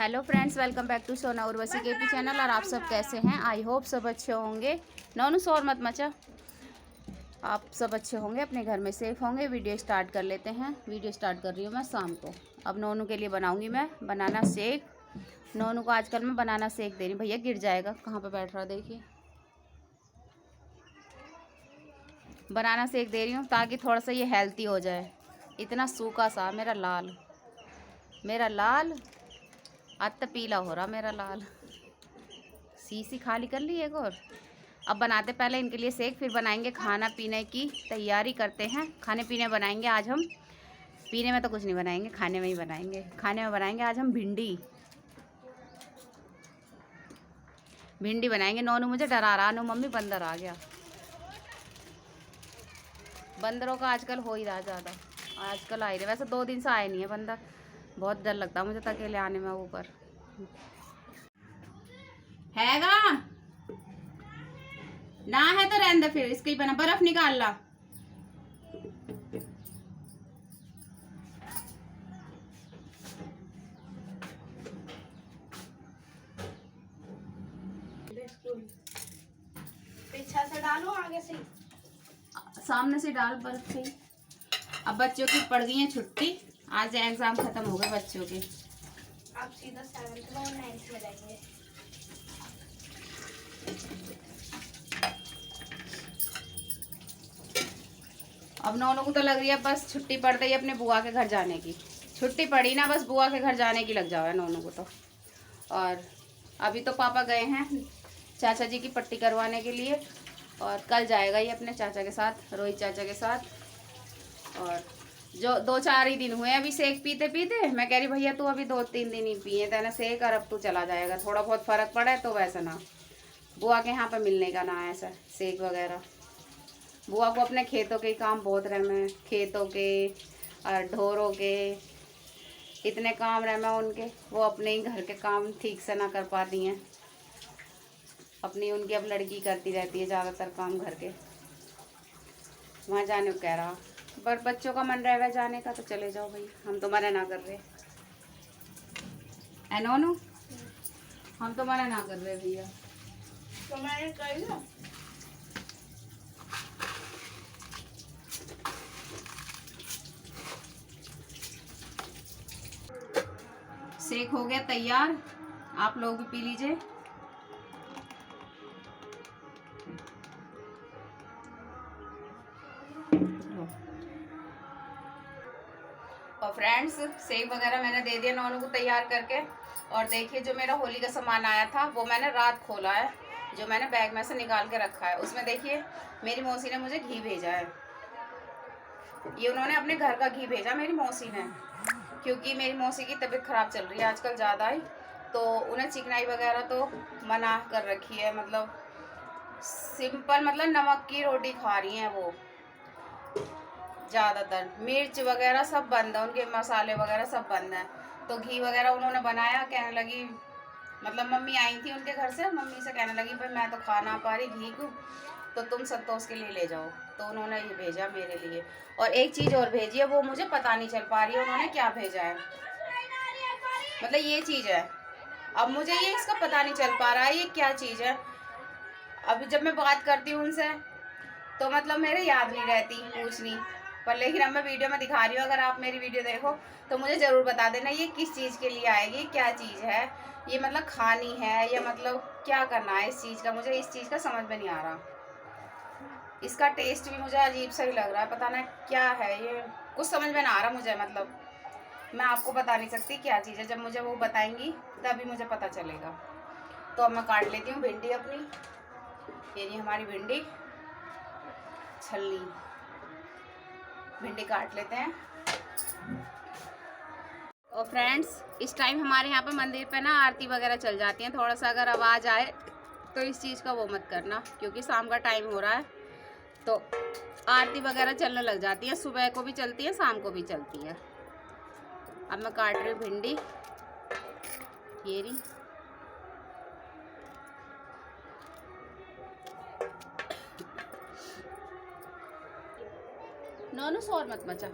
Hello friends, welcome back to Sona Urvashi KP channel. और आप सब कैसे हैं? आई होप सब अच्छे होंगे। नोनू शोर मत मचा। आप सब अच्छे होंगे, अपने घर में सेफ होंगे। वीडियो स्टार्ट कर लेते हैं। वीडियो स्टार्ट कर रही हूँ मैं शाम को। अब नोनू के लिए बनाऊँगी मैं बनाना शेक। नोनू को आजकल मैं बनाना शेक दे रही हूँ। भैया गिर जाएगा, कहाँ पर बैठ रहा देखिए। बनाना शेक दे रही हूँ ताकि थोड़ा सा ये हेल्थी हो जाए। इतना सूखा सा मेरा लाल आज तो पीला हो रहा मेरा लाल। शीशी खाली कर ली एक और। अब बनाते पहले इनके लिए शेक, फिर बनाएंगे खाना पीने की तैयारी करते हैं। खाने पीने बनाएंगे आज हम। पीने में तो कुछ नहीं बनाएंगे, खाने में ही बनाएंगे। खाने में बनाएंगे आज हम भिंडी बनाएंगे। नोनू मुझे डरा रहा। नो मम्मी बंदर आ गया। बंदरों का आजकल हो ही रहा ज़्यादा। आजकल आ ही रहे, वैसे 2 दिन से आए नहीं है बंदर। बहुत डर लगता है मुझे तो अकेले आने में ऊपर। हैगा ना है तो रहने दे, फिर इसके ही बना। बर्फ निकाल ला। पीछे से डालो, आगे से सामने से डाल बर्फ से। अब बच्चों की पड़ गई है छुट्टी। आज एग्जाम खत्म हो गए बच्चों के। आप सीधा 7th में और 9th में जाएंगे। अब नौनों को तो लग रही है बस छुट्टी पड़ते ही अपने बुआ के घर जाने की। छुट्टी पड़ी ना, बस बुआ के घर जाने की लग जाओ है नौनों को तो। और अभी तो पापा गए हैं चाचा जी की पट्टी करवाने के लिए। और कल जाएगा ये अपने चाचा के साथ, रोहित चाचा के साथ। और जो 2-4 ही दिन हुए अभी शेक पीते पीते। मैं कह रही भैया तू अभी 2-3 दिन ही पिए तेने शेक, और अब तू चला जाएगा। थोड़ा बहुत फ़र्क पड़ा है तो वैसा ना बुआ के यहाँ पे मिलने का ना ऐसा शेक वगैरह। बुआ को अपने खेतों के काम बहुत रहे में, खेतों के और ढोरों के इतने काम रहे में उनके। वो अपने ही घर के काम ठीक से ना कर पाती हैं। अपनी उनकी अब लड़की करती रहती है ज़्यादातर काम घर के। वहाँ जाने को कह रहा, पर बच्चों का मन रहेगा जाने का तो चले जाओ भाई, हम तो मना ना कर रहे। नोनू हम तो मना ना कर रहे भैया। तो मैंने कर लिया। शेक हो गया तैयार, आप लोग भी पी लीजिए। और फ्रेंड्स शेक वगैरह मैंने दे दिया नौनू को तैयार करके। और देखिए जो मेरा होली का सामान आया था वो मैंने रात खोला है, जो मैंने बैग में से निकाल के रखा है। उसमें देखिए मेरी मौसी ने मुझे घी भेजा है। ये उन्होंने अपने घर का घी भेजा मेरी मौसी ने, क्योंकि मेरी मौसी की तबीयत ख़राब चल रही है आजकल ज़्यादा ही। तो उन्हें चिकनाई वगैरह तो मना कर रखी है, मतलब सिंपल मतलब नमक की रोटी खा रही हैं वो ज़्यादातर। मिर्च वगैरह सब बंद है, उनके मसाले वगैरह सब बंद हैं। तो घी वगैरह उन्होंने बनाया। कहने लगी, मतलब मम्मी आई थी उनके घर से, मम्मी से कहने लगी भाई मैं तो खा ना पा रही घी को, तो तुम संतोष के लिए ले जाओ। तो उन्होंने ये भेजा मेरे लिए। और एक चीज़ और भेजी है, वो मुझे पता नहीं चल पा रही है उन्होंने क्या भेजा है। मतलब ये चीज़ है, अब मुझे ये इसका पता नहीं चल पा रहा है ये क्या चीज़ है। अभी जब मैं बात करती हूँ उनसे तो मतलब मेरे याद नहीं रहती पूछनी, पर लेकिन अब मैं वीडियो में दिखा रही हूँ। अगर आप मेरी वीडियो देखो तो मुझे ज़रूर बता देना ये किस चीज़ के लिए आएगी, क्या चीज़ है ये, मतलब खानी है या मतलब क्या करना है इस चीज़ का। मुझे इस चीज़ का समझ में नहीं आ रहा। इसका टेस्ट भी मुझे अजीब सा ही लग रहा है, पता ना क्या है ये, कुछ समझ में ना आ रहा मुझे। मतलब मैं आपको बता नहीं सकती क्या चीज़ है, जब मुझे वो बताएंगी तभी मुझे पता चलेगा। तो अब मैं काट लेती हूँ भिंडी अपनी। ये नहीं हमारी भिंडी छल्ली, भिंडी काट लेते हैं। और फ्रेंड्स इस टाइम हमारे यहाँ पे मंदिर पे ना आरती वगैरह चल जाती है। थोड़ा सा अगर आवाज़ आए तो इस चीज़ का वो मत करना, क्योंकि शाम का टाइम हो रहा है तो आरती वगैरह चलने लग जाती है। सुबह को भी चलती है, शाम को भी चलती है। अब मैं काट रही हूँ भिंडी, ये रही। नोनू शोर मत मचा।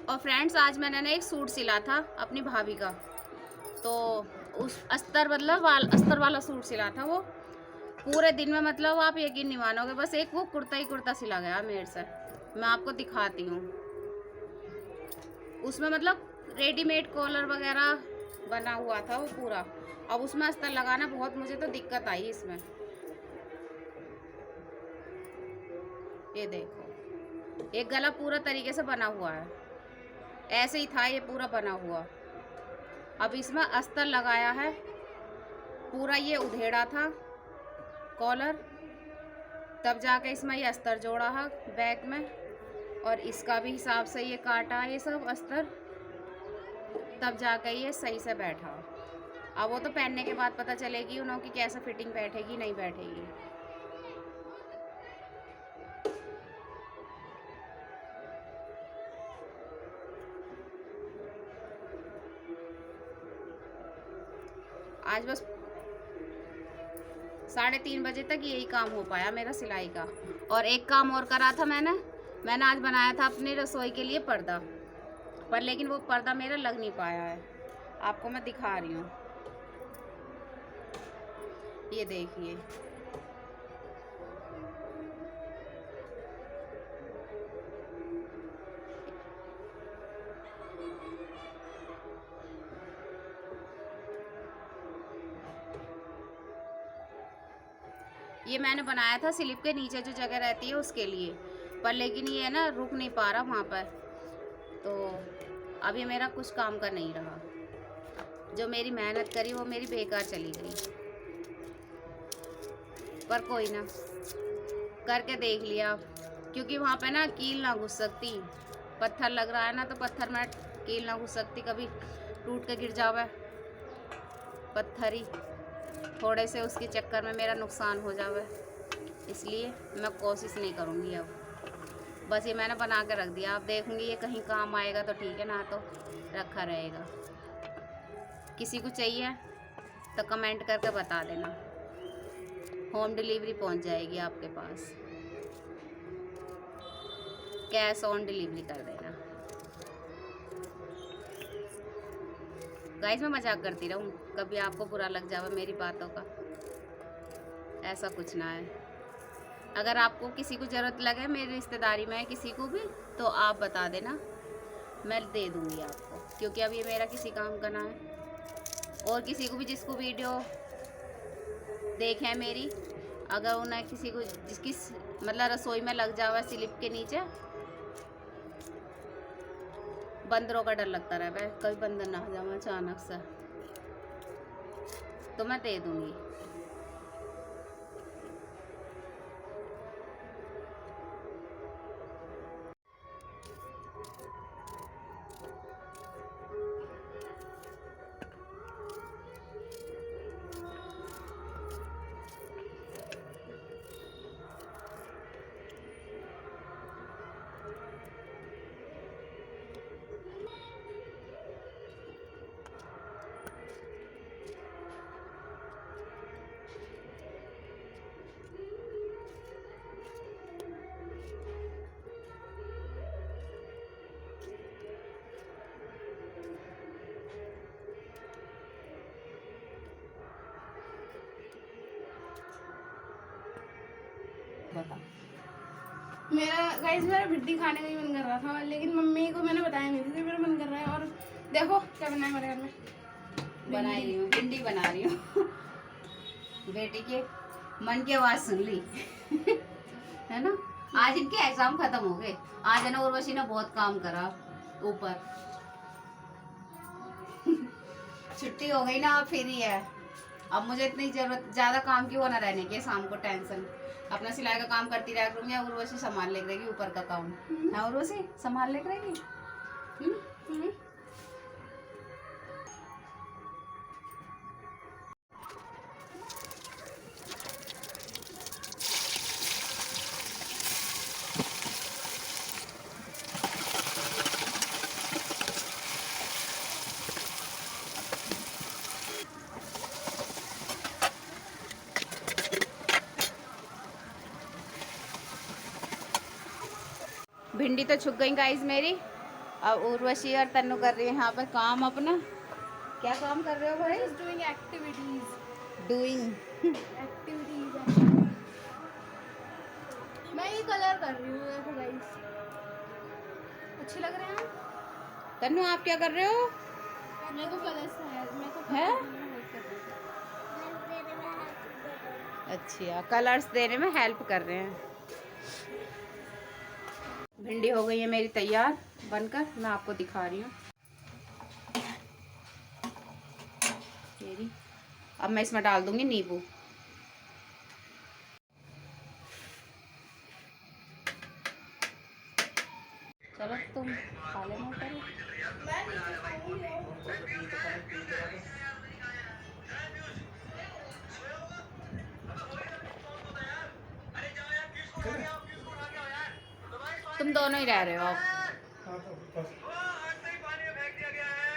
और फ्रेंड्स आज मैंने ना एक सूट सिला था अपनी भाभी का, तो उस अस्तर मतलब अस्तर वाला सूट सिला था वो पूरे दिन में, मतलब आप यकीन नहीं मानोगे, बस एक वो कुर्ता ही कुर्ता सिला गया मेरे से। मैं आपको दिखाती हूँ। उसमें मतलब रेडीमेड कॉलर वगैरह बना हुआ था वो पूरा। अब उसमें अस्तर लगाना बहुत, मुझे तो दिक्कत आई इसमें। ये देखो, एक गला पूरा तरीके से बना हुआ है, ऐसे ही था ये पूरा बना हुआ। अब इसमें अस्तर लगाया है पूरा, ये उधेड़ा था कॉलर, तब जाके इसमें ये अस्तर जोड़ा है बैक में, और इसका भी हिसाब से ये काटा है ये सब अस्तर, तब जाके ये सही से बैठा। अब वो तो पहनने के बाद पता चलेगी उन्हों की कैसे फिटिंग बैठेगी नहीं बैठेगी। आज बस 3:30 बजे तक यही काम हो पाया मेरा सिलाई का। और एक काम और करा था मैंने आज बनाया था अपनी रसोई के लिए पर्दा, पर लेकिन वो पर्दा मेरा लग नहीं पाया है। आपको मैं दिखा रही हूँ, ये देखिए। ये मैंने बनाया था स्लिप के नीचे जो जगह रहती है उसके लिए, पर लेकिन ये ना रुक नहीं पा रहा वहाँ पर, तो अब ये मेरा कुछ काम का नहीं रहा। जो मेरी मेहनत करी वो मेरी बेकार चली गई, पर कोई ना, करके देख लिया। क्योंकि वहाँ पे ना कील ना घुस सकती, पत्थर लग रहा है ना, तो पत्थर में कील ना घुस सकती, कभी टूट के गिर जावे पत्थर ही, थोड़े से उसके चक्कर में मेरा नुकसान हो जावे, इसलिए मैं कोशिश नहीं करूँगी अब। बस ये मैंने बना के रख दिया, अब देखूँगी ये कहीं काम आएगा तो ठीक है, ना तो रखा रहेगा। किसी को चाहिए तो कमेंट करके बता देना, होम डिलीवरी पहुंच जाएगी आपके पास, कैश ऑन डिलीवरी कर देना। गाइस मैं मजाक करती रहूं, कभी आपको बुरा लग जावे मेरी बातों का, ऐसा कुछ ना है। अगर आपको किसी को ज़रूरत लगे मेरी रिश्तेदारी में किसी को भी, तो आप बता देना, मैं दे दूँगी आपको, क्योंकि अब ये मेरा किसी काम का ना है। और किसी को भी जिसको वीडियो देखें मेरी, अगर उन्हें किसी को जिसकी मतलब रसोई में लग जावे स्लिप के नीचे, बंदरों का डर लगता रहे, कभी बंदर ना आ जाए अचानक से, तो मैं दे दूँगी। बता। मेरा भिंडी खाने का ही मन कर रहा था, लेकिन मम्मी को मैंने बताया नहीं था कि मेरा मन कर रहा है। और देखो क्या बना है मेरे घर में, बना रही हूँ, भिंडी बना रही हूँ। बेटी के मन की आवाज़ सुन ली है ना। आज इनके एग्जाम खत्म हो गए, आज है ना उर्वशी ने बहुत काम करा ऊपर। छुट्टी हो गई ना, अब फ्री है। अब मुझे इतनी जरूरत ज़्यादा काम की वो ना रहने की, शाम को टेंशन, अपना सिलाई का काम करती रहा करूँगी। उर्वशी संभाल ले करेगी ऊपर का काम, है उर्वशी संभाल ले करेगी। भिंडी तो छुप गई गाइस मेरी। अब उर्वशी और तन्नू कर रही है यहाँ पर काम अपना। क्या काम कर रहे हो भाई? Just doing activities. Doing. Activities. मैं ये कलर कर रही हूँ, देखो गाइस, अच्छे लग रहे हैं। तन्नू आप क्या कर रहे हो? मेरे को कलर्स है, मेरे को है? हेल्प कर रही हूँ। अच्छा, कलर्स देने में हेल्प कर रहे हैं। भिंडी हो गई है मेरी तैयार बनकर, मैं आपको दिखा रही हूँ मेरी। अब मैं इसमें डाल दूंगी नींबू। चलो तुम खा लेना ऊपर। तुम दोनों ही रह रहे हो अब।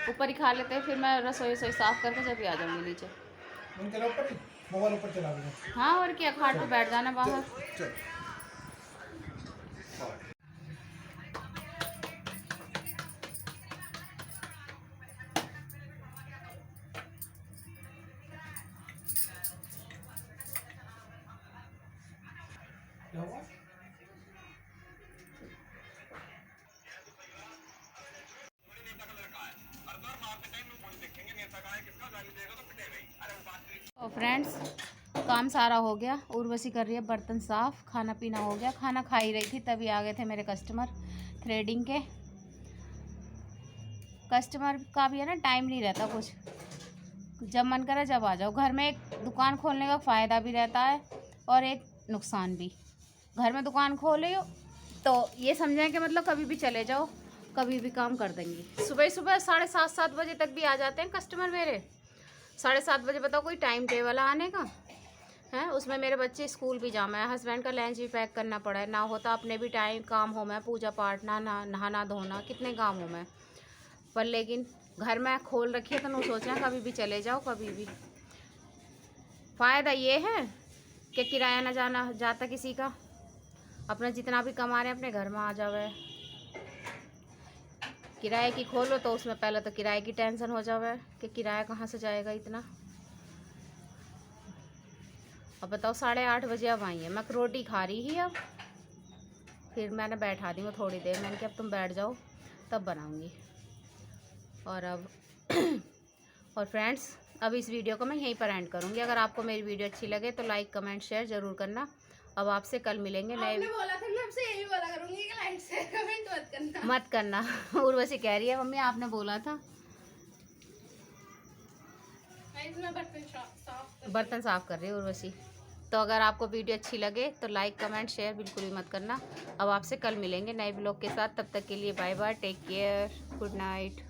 ऊपर ही खा लेते हैं, फिर मैं रसोई साफ करके जब भी आ जाऊंगी नीचे। मोबाइल ऊपर चला देना। हाँ और क्या, खाट पे बैठ जाना बाहर। क्या हुआ? तो फ्रेंड्स, काम सारा हो गया। उर्वशी कर रही है बर्तन साफ, खाना पीना हो गया। खाना खा ही रही थी तभी आ गए थे मेरे कस्टमर थ्रेडिंग के। कस्टमर का भी है ना, टाइम नहीं रहता कुछ, जब मन करे जब आ जाओ। घर में एक दुकान खोलने का फ़ायदा भी रहता है और एक नुकसान भी। घर में दुकान खोले हो तो ये समझें कि मतलब कभी भी चले जाओ, कभी भी काम कर देंगी। सुबह सुबह 7:30 बजे तक भी आ जाते हैं कस्टमर मेरे। 7:30 बजे, बताओ कोई टाइम टेबल आने का है? उसमें मेरे बच्चे स्कूल भी जाना है, हस्बैंड का लंच भी पैक करना पड़ा है, ना होता अपने भी टाइम काम हो, मैं पूजा पाठ, नहाना धोना, कितने काम हो मैं। पर लेकिन घर में खोल रखी है तो नहीं सोचना कभी भी चले जाओ कभी भी। फ़ायदा ये है कि किराया ना जाना जाता किसी का, अपना जितना भी कमा रहे हैं अपने घर में आ जावे। किराए की खोलो तो उसमें पहले तो किराए की टेंशन हो जावे कि किराया कहाँ से जाएगा इतना। अब बताओ 8:30 बजे अब आई है, मैं रोटी खा रही ही अब। फिर मैंने बैठा दी वो थोड़ी देर, मैंने कहा अब तुम बैठ जाओ तब बनाऊंगी। और अब और फ्रेंड्स, अब इस वीडियो को मैं यहीं पर एंड करूँगी। अगर आपको मेरी वीडियो अच्छी लगे तो लाइक कमेंट शेयर ज़रूर करना। अब आपसे कल मिलेंगे नए। आपने बोला था, मैं आपसे यही बोला करूँगी कि लाइक शेयर कमेंट मत करना। उर्वशी कह रही है मम्मी आपने बोला था। मैं बर्तन साफ कर रही है उर्वशी। तो अगर आपको वीडियो अच्छी लगे तो लाइक कमेंट शेयर बिल्कुल भी मत करना। अब आपसे कल मिलेंगे नए ब्लॉग के साथ, तब तक के लिए bye bye, take care, good night.